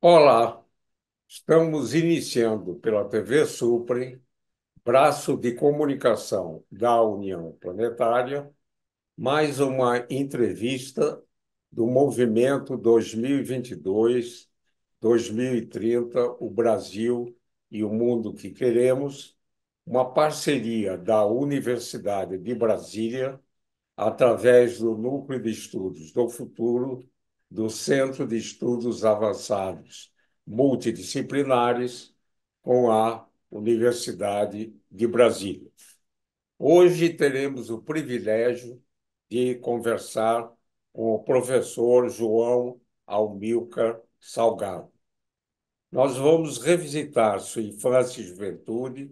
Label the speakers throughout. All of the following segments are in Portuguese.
Speaker 1: Olá, estamos iniciando pela TV Suprem, braço de comunicação da União Planetária, mais uma entrevista do Movimento 2022-2030, o Brasil e o Mundo que Queremos, uma parceria da Universidade de Brasília através do Núcleo de Estudos do Futuro do Centro de Estudos Avançados Multidisciplinares com a Universidade de Brasília. Hoje teremos o privilégio de conversar com o professor João Almilcar Salgado. Nós vamos revisitar sua infância e juventude,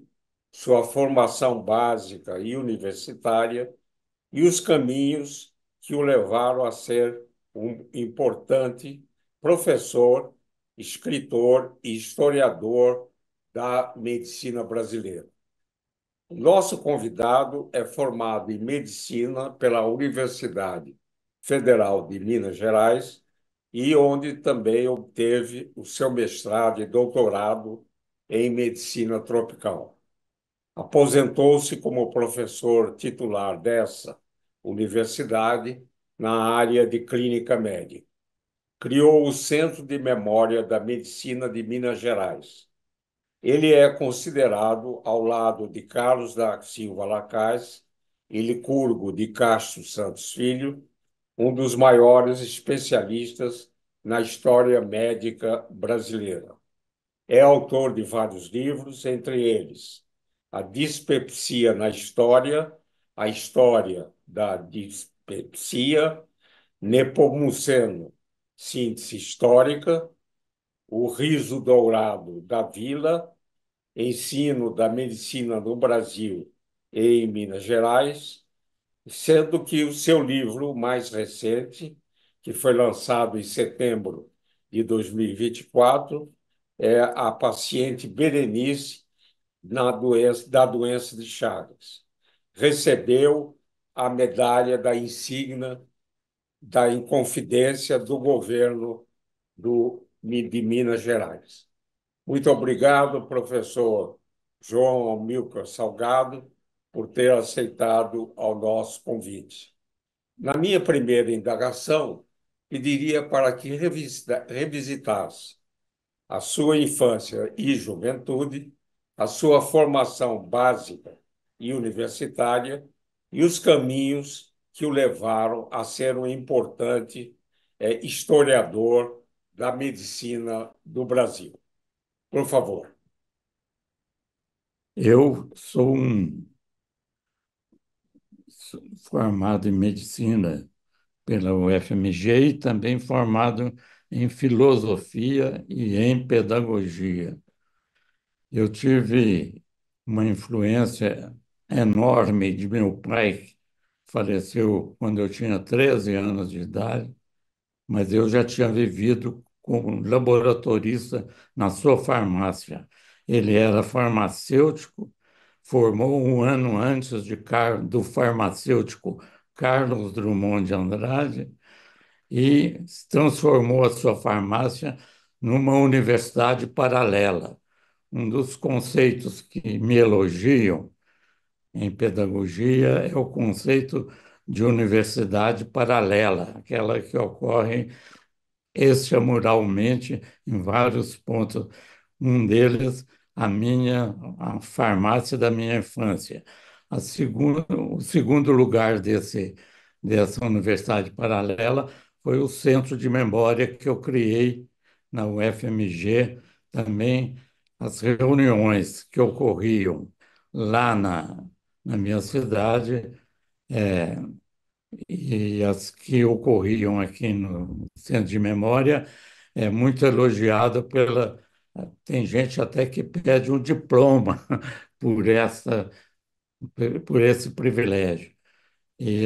Speaker 1: sua formação básica e universitária e os caminhos que o levaram a ser um importante professor, escritor e historiador da medicina brasileira. O nosso convidado é formado em medicina pela Universidade Federal de Minas Gerais e onde também obteve o seu mestrado e doutorado em medicina tropical. Aposentou-se como professor titular dessa universidade na área de clínica médica. Criou o Centro de Memória da Medicina de Minas Gerais. Ele é considerado, ao lado de Carlos da Silva Lacaz e Licurgo de Castro Santos Filho, um dos maiores especialistas na história médica brasileira. É autor de vários livros, entre eles A Dispepsia na História, A História da Dispepsia, Nepomuceno, Síntese Histórica, O Riso Dourado da Vila, Ensino da Medicina no Brasil e em Minas Gerais, sendo que o seu livro mais recente, que foi lançado em setembro de 2024, é A Paciente Berenice da doença de Chagas. Recebeu a medalha da insígnia da Inconfidência do governo de Minas Gerais. Muito obrigado, professor João Amilcar Salgado, por ter aceitado ao nosso convite. Na minha primeira indagação, pediria para que revisitasse a sua infância e juventude, a sua formação básica e universitária e os caminhos que o levaram a ser um importante historiador da medicina do Brasil. Por favor.
Speaker 2: Eu sou formado em medicina pela UFMG e também formado em filosofia e em pedagogia. Eu tive uma influência enorme de meu pai, que faleceu quando eu tinha 13 anos de idade, mas eu já tinha vivido como laboratorista na sua farmácia. Ele era farmacêutico, formou um ano antes do farmacêutico Carlos Drummond de Andrade e transformou a sua farmácia numa universidade paralela. Um dos conceitos que me elogiam em pedagogia é o conceito de universidade paralela, aquela que ocorre extramuralmente em vários pontos. Um deles, a farmácia da minha infância. O segundo lugar dessa universidade paralela foi o centro de memória que eu criei na UFMG, também as reuniões que ocorriam lá na minha cidade, é, e as que ocorriam aqui no Centro de Memória é muito elogiada pela. Tem gente até que pede um diploma por por esse privilégio. E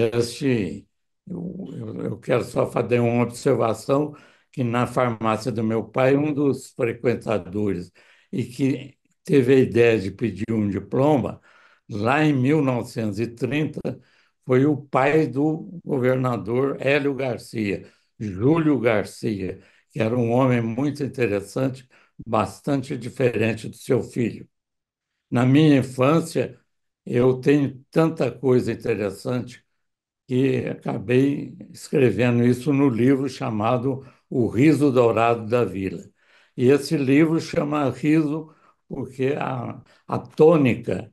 Speaker 2: eu quero só fazer uma observação que na farmácia do meu pai, um dos frequentadores e que teve a ideia de pedir um diploma, lá em 1930, foi o pai do governador Hélio Garcia, Júlio Garcia, que era um homem muito interessante, bastante diferente do seu filho. Na minha infância, eu tenho tanta coisa interessante que acabei escrevendo isso no livro chamado O Riso Dourado da Vila. E esse livro chama Riso porque a tônica,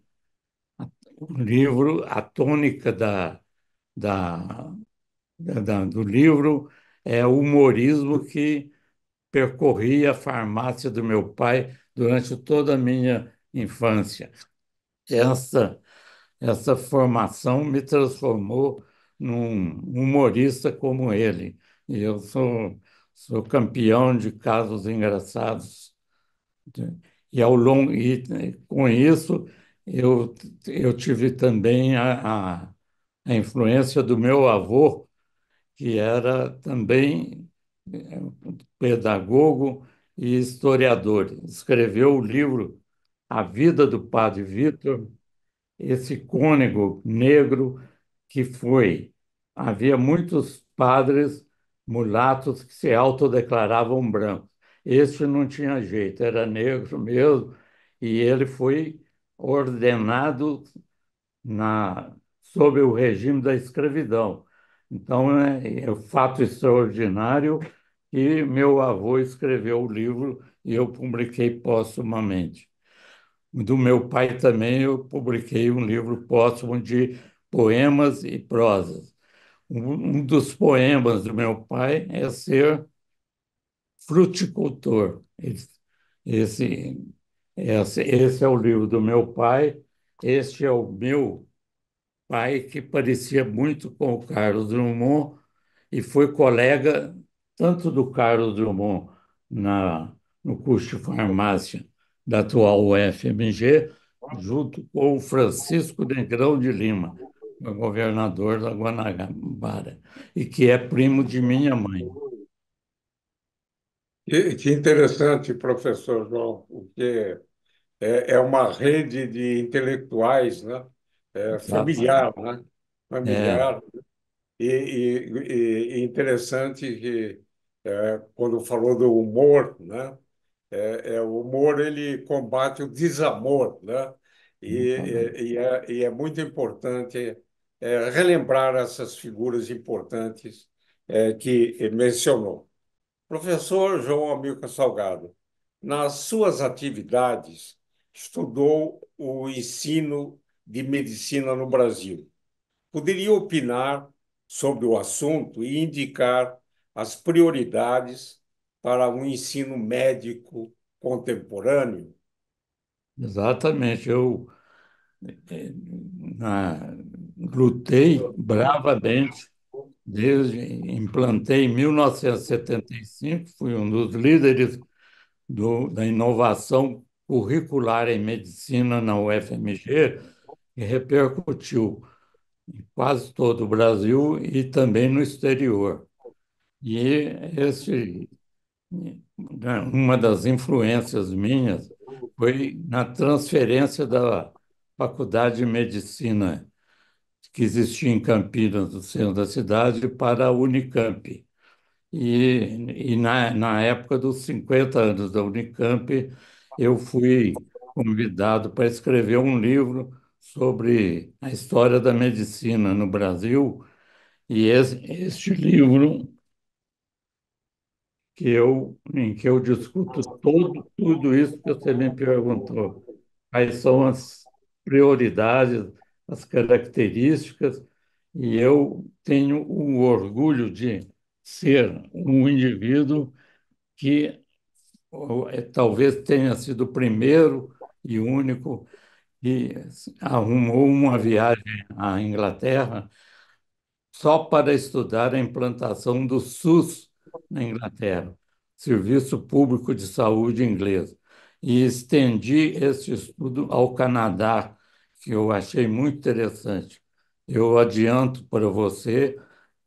Speaker 2: o livro, a tônica da, do livro é o humorismo que percorria a farmácia do meu pai durante toda a minha infância. Essa, essa formação me transformou num humorista como ele. E eu sou campeão de casos engraçados. E, com isso, eu, eu tive também a influência do meu avô, que era também pedagogo e historiador. Escreveu o livro A Vida do Padre Vítor, esse cônego negro que foi. Havia muitos padres mulatos que se autodeclaravam brancos. Este não tinha jeito, era negro mesmo, e ele foi ordenado sob o regime da escravidão. Então, é um fato extraordinário que meu avô escreveu o livro e eu publiquei póstumamente. Do meu pai também eu publiquei um livro póstumo de poemas e prosas. Um dos poemas do meu pai é ser fruticultor. Esse, esse é o livro do meu pai, este é o meu pai, que parecia muito com o Carlos Drummond e foi colega tanto do Carlos Drummond no curso de farmácia da atual UFMG, junto com o Francisco Negrão de Lima, o governador da Guanabara, e que é primo de minha mãe.
Speaker 1: Que interessante, professor João, porque é uma rede de intelectuais, né?
Speaker 2: Exatamente.
Speaker 1: Familiar, né?
Speaker 2: É,
Speaker 1: Familiar. E interessante que, quando falou do humor, né? O humor ele combate o desamor, né? E é muito importante relembrar essas figuras importantes que mencionou. Professor João Amilcar Salgado, nas suas atividades, estudou o ensino de medicina no Brasil. Poderia opinar sobre o assunto e indicar as prioridades para o ensino médico contemporâneo?
Speaker 2: exatamente. Eu lutei bravamente implantei em 1975, fui um dos líderes da inovação curricular em medicina na UFMG, que repercutiu em quase todo o Brasil e também no exterior. E esse, uma das influências minhas foi na transferência da Faculdade de Medicina que existia em Campinas, no centro da cidade, para a Unicamp. Na época dos 50 anos da Unicamp, eu fui convidado para escrever um livro sobre a história da medicina no Brasil, e este livro em que eu discuto tudo isso que você me perguntou. Quais são as prioridades, as características, e eu tenho o orgulho de ser um indivíduo que talvez tenha sido o primeiro e único que arrumou uma viagem à Inglaterra só para estudar a implantação do SUS na Inglaterra, Serviço Público de Saúde inglês. E estendi esse estudo ao Canadá, que eu achei muito interessante. Eu adianto para você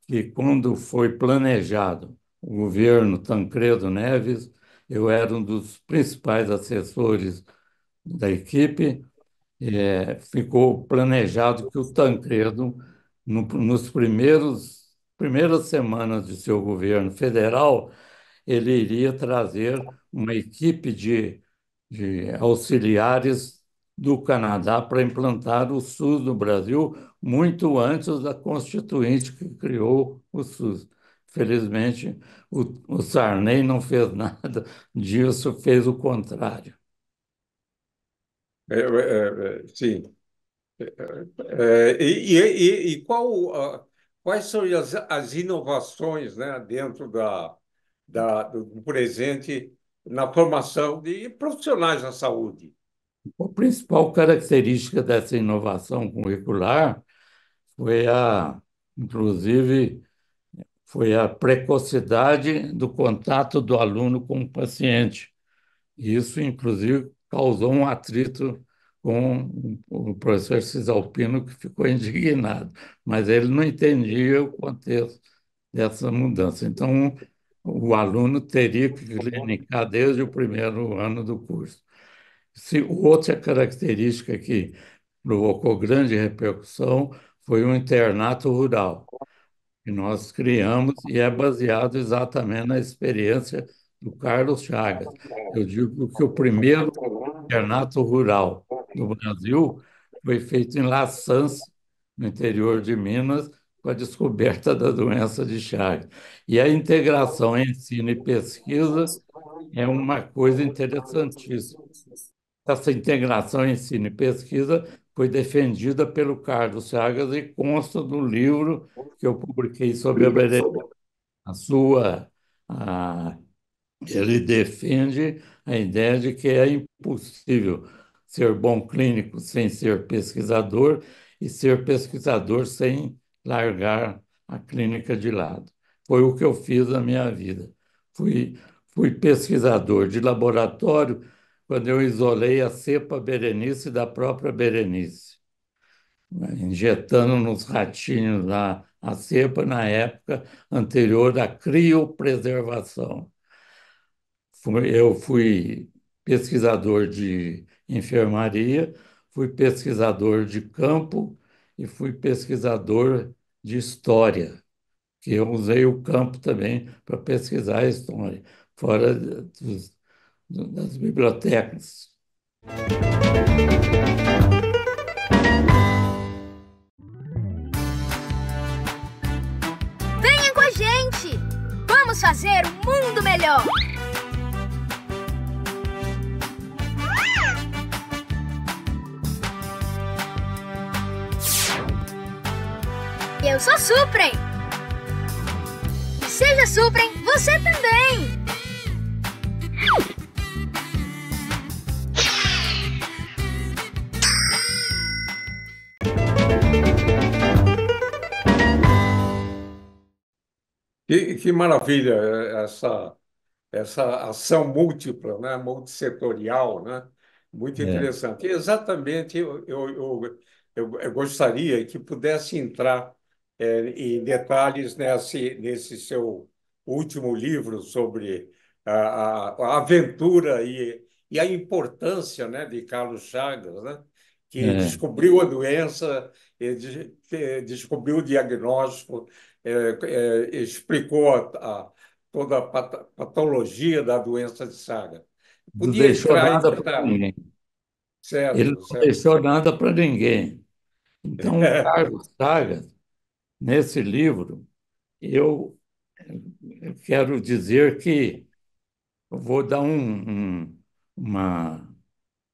Speaker 2: que, quando foi planejado o governo Tancredo Neves, eu era um dos principais assessores da equipe. Ficou planejado que o Tancredo, nos primeiras semanas de seu governo federal, ele iria trazer uma equipe de auxiliares do Canadá para implantar o SUS no Brasil, muito antes da Constituinte que criou o SUS. Felizmente, o Sarney não fez nada disso, fez o contrário.
Speaker 1: Sim. Quais são as inovações, né, dentro do presente na formação de profissionais da saúde?
Speaker 2: A principal característica dessa inovação curricular foi inclusive, foi a precocidade do contato do aluno com o paciente. Isso, inclusive, causou um atrito com o professor Cisalpino, que ficou indignado, mas ele não entendia o contexto dessa mudança. Então, o aluno teria que clinicar desde o primeiro ano do curso. Outra característica que provocou grande repercussão foi o internato rural que nós criamos e é baseado exatamente na experiência do Carlos Chagas. Eu digo que o primeiro internato rural do Brasil foi feito em Laçãs, no interior de Minas, com a descoberta da doença de Chagas. E a integração em ensino e pesquisa é uma coisa interessantíssima. Essa integração ensino e pesquisa foi defendida pelo Carlos Chagas e consta do livro que eu publiquei sobre a Berenice. A sua, a, ele defende a ideia de que é impossível ser bom clínico sem ser pesquisador e ser pesquisador sem largar a clínica de lado. Foi o que eu fiz na minha vida. Fui, fui pesquisador de laboratório quando eu isolei a cepa Berenice da própria Berenice, né, injetando nos ratinhos lá a cepa na época anterior à criopreservação. Eu fui pesquisador de enfermaria, fui pesquisador de campo e fui pesquisador de história, que eu usei o campo também para pesquisar a história, fora das bibliotecas.
Speaker 3: Venha com a gente! Vamos fazer um mundo melhor! Eu sou Suprem! Seja Suprem, você também!
Speaker 1: Que maravilha essa ação múltipla, né, multissetorial, né, muito
Speaker 2: É,
Speaker 1: interessante. E exatamente, eu gostaria que pudesse entrar em detalhes nesse seu último livro sobre a aventura e a importância, né, de Carlos Chagas, né, que
Speaker 2: é.
Speaker 1: descobriu a doença, descobriu o diagnóstico, explicou toda a patologia da doença de Chagas.
Speaker 2: Não
Speaker 1: Podia
Speaker 2: deixou
Speaker 1: entrar em
Speaker 2: nada para
Speaker 1: detalhes.
Speaker 2: ninguém. Ele
Speaker 1: Certo,
Speaker 2: não
Speaker 1: certo.
Speaker 2: deixou nada para ninguém. Então, o Carlos Chagas, nesse livro, eu, eu quero dizer que eu vou dar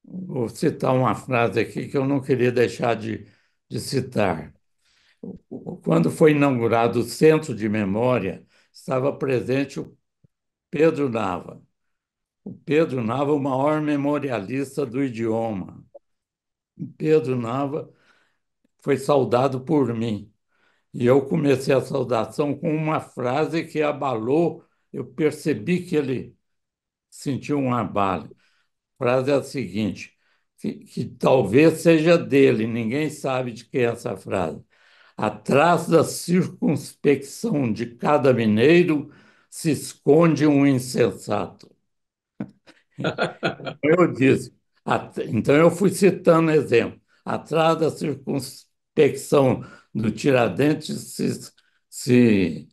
Speaker 2: vou citar uma frase aqui que eu não queria deixar de citar. Quando foi inaugurado o Centro de Memória, estava presente o Pedro Nava. O Pedro Nava, o maior memorialista do idioma. O Pedro Nava foi saudado por mim. E eu comecei a saudação com uma frase que abalou, eu percebi que ele sentiu um abalo. A frase é a seguinte, que talvez seja dele, ninguém sabe de quem é essa frase. Atrás da circunspecção de cada mineiro se esconde um insensato. Eu disse, então eu fui citando exemplo. Atrás da circunspecção do Tiradentes se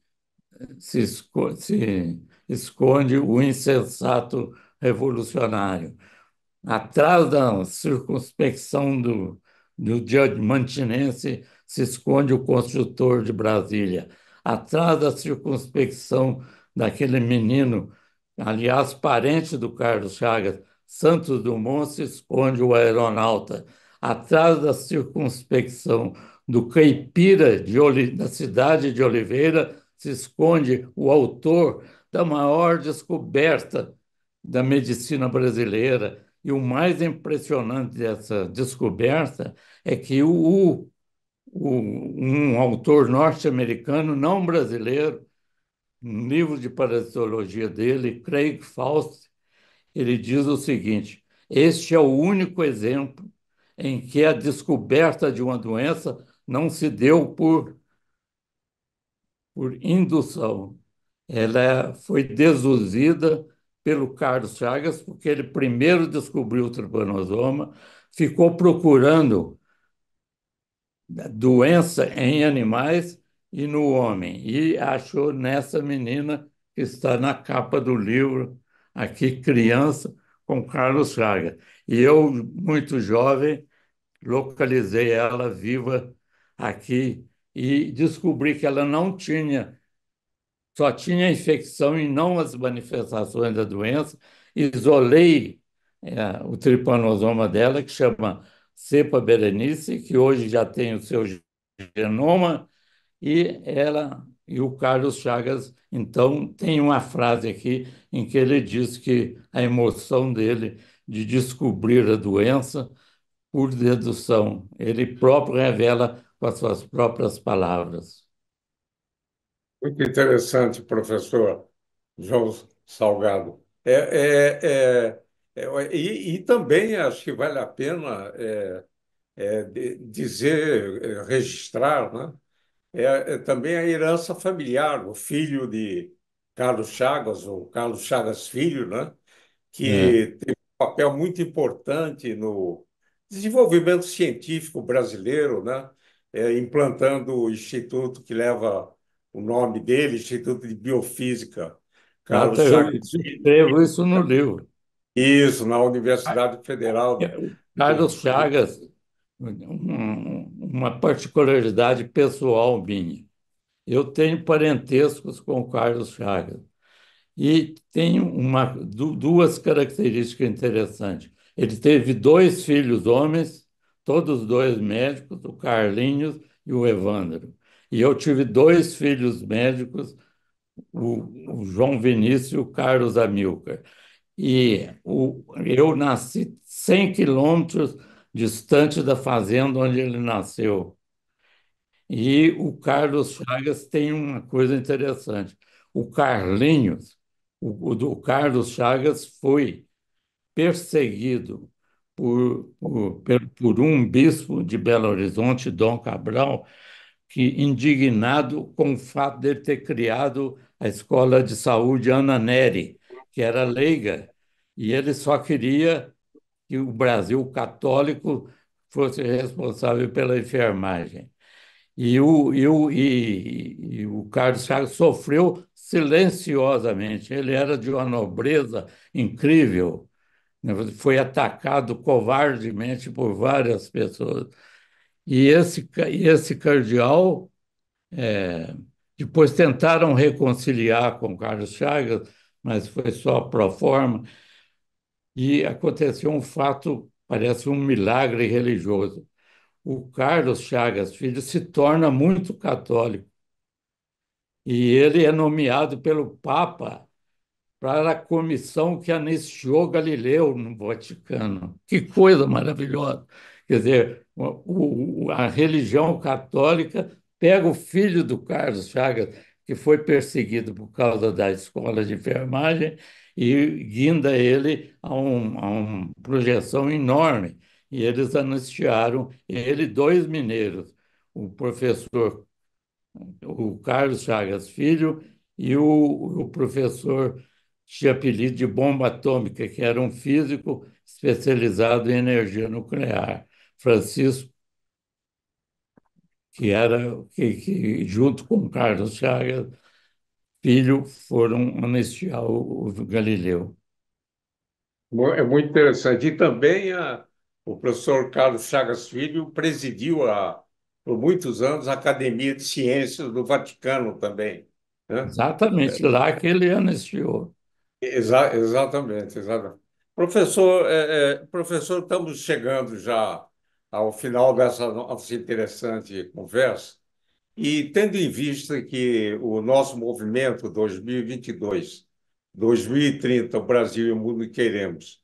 Speaker 2: esconde o insensato revolucionário. Atrás da circunspecção do Diamantinense se esconde o construtor de Brasília. Atrás da circunspecção daquele menino, aliás, parente do Carlos Chagas, Santos Dumont, se esconde o aeronauta. Atrás da circunspecção do caipira da cidade de Oliveira se esconde o autor da maior descoberta da medicina brasileira. E o mais impressionante dessa descoberta é que um autor norte-americano, não brasileiro, um livro de parasitologia dele, Craig Faust, ele diz o seguinte: este é o único exemplo em que a descoberta de uma doença não se deu por indução. Ela foi deduzida pelo Carlos Chagas, porque ele primeiro descobriu o tripanosoma, ficou procurando doença em animais e no homem, e achou nessa menina que está na capa do livro, aqui, Criança, com Carlos Chagas. E eu, muito jovem, localizei ela viva aqui e descobri que ela não tinha só tinha infecção e não as manifestações da doença. Isolei o tripanosoma dela, que chama cepa berenice, que hoje já tem o seu genoma, e o Carlos Chagas, então, tem uma frase aqui em que ele diz que a emoção dele de descobrir a doença por dedução, ele próprio revela com as suas próprias palavras.
Speaker 1: Muito interessante, professor João Salgado. E também acho que vale a pena dizer, registrar, né? Também a herança familiar, o filho de Carlos Chagas, ou Carlos Chagas Filho, né?
Speaker 2: É.
Speaker 1: Que teve um papel muito importante no desenvolvimento científico brasileiro, né? Implantando o instituto que leva o nome dele, Instituto de Biofísica, Carlos
Speaker 2: Exato, eu
Speaker 1: Chagas Filho.
Speaker 2: escrevo isso no livro.
Speaker 1: Isso, na Universidade Federal
Speaker 2: O
Speaker 1: do,
Speaker 2: Carlos Chagas, uma particularidade pessoal minha. Eu tenho parentescos com o Carlos Chagas e tenho duas características interessantes. Ele teve dois filhos homens, todos dois médicos, o Carlinhos e o Evandro. E eu tive dois filhos médicos, o João Vinícius e o Carlos Amilcar. Eu nasci 100 quilômetros distante da fazenda onde ele nasceu. E o Carlos Chagas tem uma coisa interessante. O Carlinhos, o Carlos Chagas foi perseguido por um bispo de Belo Horizonte, Dom Cabral, que indignado com o fato de ele ter criado a Escola de Saúde Ana Neri, que era leiga, e ele só queria que o Brasil católico fosse responsável pela enfermagem. E o Carlos Chagas sofreu silenciosamente. Ele era de uma nobreza incrível, né? Foi atacado covardemente por várias pessoas. E esse cardeal, depois tentaram reconciliar com Carlos Chagas, mas foi só pro forma. E aconteceu um fato, parece um milagre religioso. O Carlos Chagas Filho se torna muito católico e ele é nomeado pelo Papa para a comissão que anistiou Galileu no Vaticano. Que coisa maravilhosa! Quer dizer, a religião católica pega o filho do Carlos Chagas, que foi perseguido por causa da escola de enfermagem, e guinda ele a uma projeção enorme. E eles anistiaram ele, dois mineiros, o professor o Carlos Chagas Filho e o professor tinha apelido de bomba atômica, que era um físico especializado em energia nuclear, Francisco, que junto com Carlos Chagas Filho foram anistiar o Galileu.
Speaker 1: É muito interessante. E também o professor Carlos Chagas Filho presidiu por muitos anos a Academia de Ciências do Vaticano também, né?
Speaker 2: Exatamente lá que ele anistiou.
Speaker 1: Exatamente, exatamente. Professor, estamos chegando já ao final dessa nossa interessante conversa. E tendo em vista que o nosso movimento 2022, 2030, o Brasil e o mundo que queremos,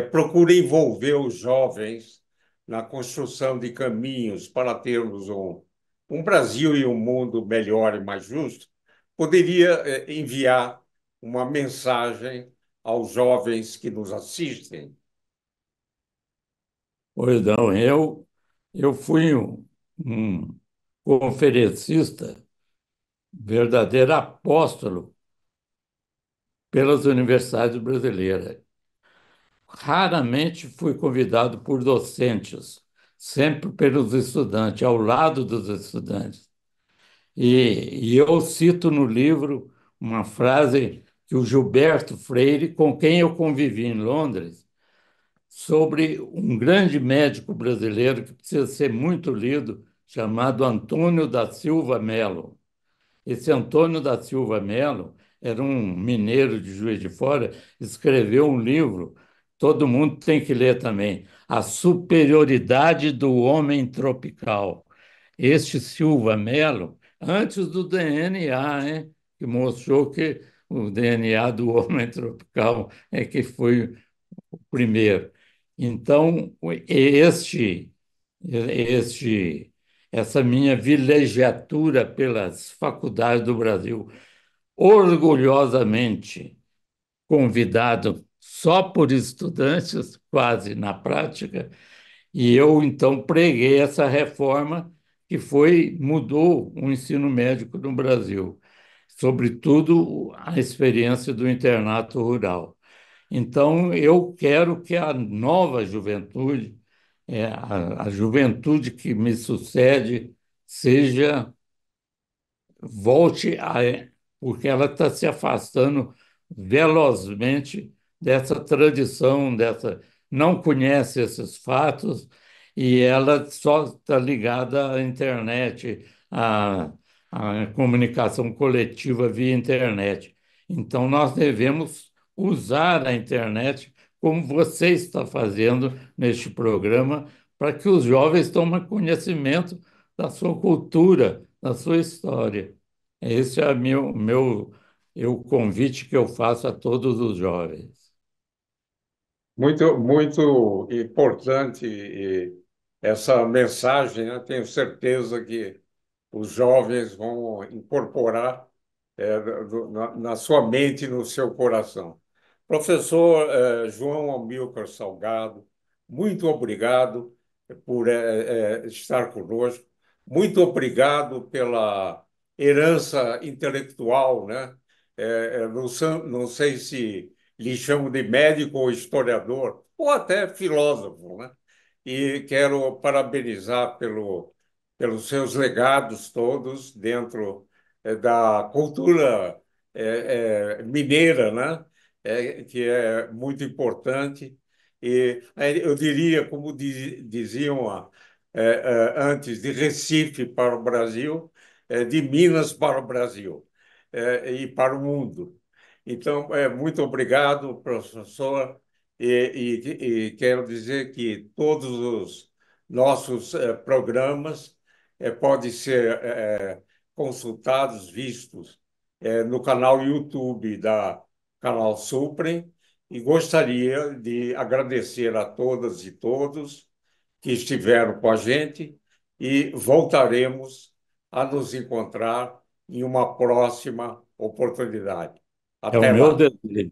Speaker 1: procura envolver os jovens na construção de caminhos para termos um Brasil e um mundo melhor e mais justo, poderia enviar uma mensagem aos jovens que nos assistem.
Speaker 2: Pois não, eu fui um conferencista, verdadeiro apóstolo pelas universidades brasileiras. Raramente fui convidado por docentes, sempre pelos estudantes, ao lado dos estudantes. E eu cito no livro uma frase que o Gilberto Freire, com quem eu convivi em Londres, sobre um grande médico brasileiro que precisa ser muito lido, chamado Antônio da Silva Melo. Esse Antônio da Silva Melo era um mineiro de Juiz de Fora, escreveu um livro, todo mundo tem que ler também, A Superioridade do Homem Tropical. Este Silva Melo, antes do DNA, hein, que mostrou que o DNA do homem tropical é que foi o primeiro. Então, este, essa minha vilegiatura pelas faculdades do Brasil, orgulhosamente convidado só por estudantes, quase na prática, e eu então preguei essa reforma que mudou o ensino médico no Brasil, sobretudo a experiência do internato rural. Então, eu quero que a nova juventude, a juventude que me sucede, seja volte a, porque ela está se afastando velozmente dessa tradição, não conhece esses fatos e ela só está ligada à internet, à comunicação coletiva via internet. Então, nós devemos usar a internet como você está fazendo neste programa, para que os jovens tomem conhecimento da sua cultura, da sua história. Esse é o convite que eu faço a todos os jovens.
Speaker 1: Muito, muito importante essa mensagem, né? Tenho certeza que os jovens vão incorporar na sua mente e no seu coração. Professor João Amilcar Salgado, muito obrigado por estar conosco, muito obrigado pela herança intelectual, né? Não sei se lhe chamo de médico ou historiador, ou até filósofo, né? E quero parabenizar pelos seus legados todos dentro da cultura mineira, né? Que é muito importante. E eu diria, como diziam antes, de Recife para o Brasil, de Minas para o Brasil, e para o mundo. Então, muito obrigado, professor, e quero dizer que todos os nossos programas podem ser consultados, vistos no canal YouTube da Canal Suprem, e gostaria de agradecer a todas e todos que estiveram com a gente e voltaremos a nos encontrar em uma próxima oportunidade.
Speaker 2: É o
Speaker 1: Até
Speaker 2: meu
Speaker 1: lá.
Speaker 2: desejo.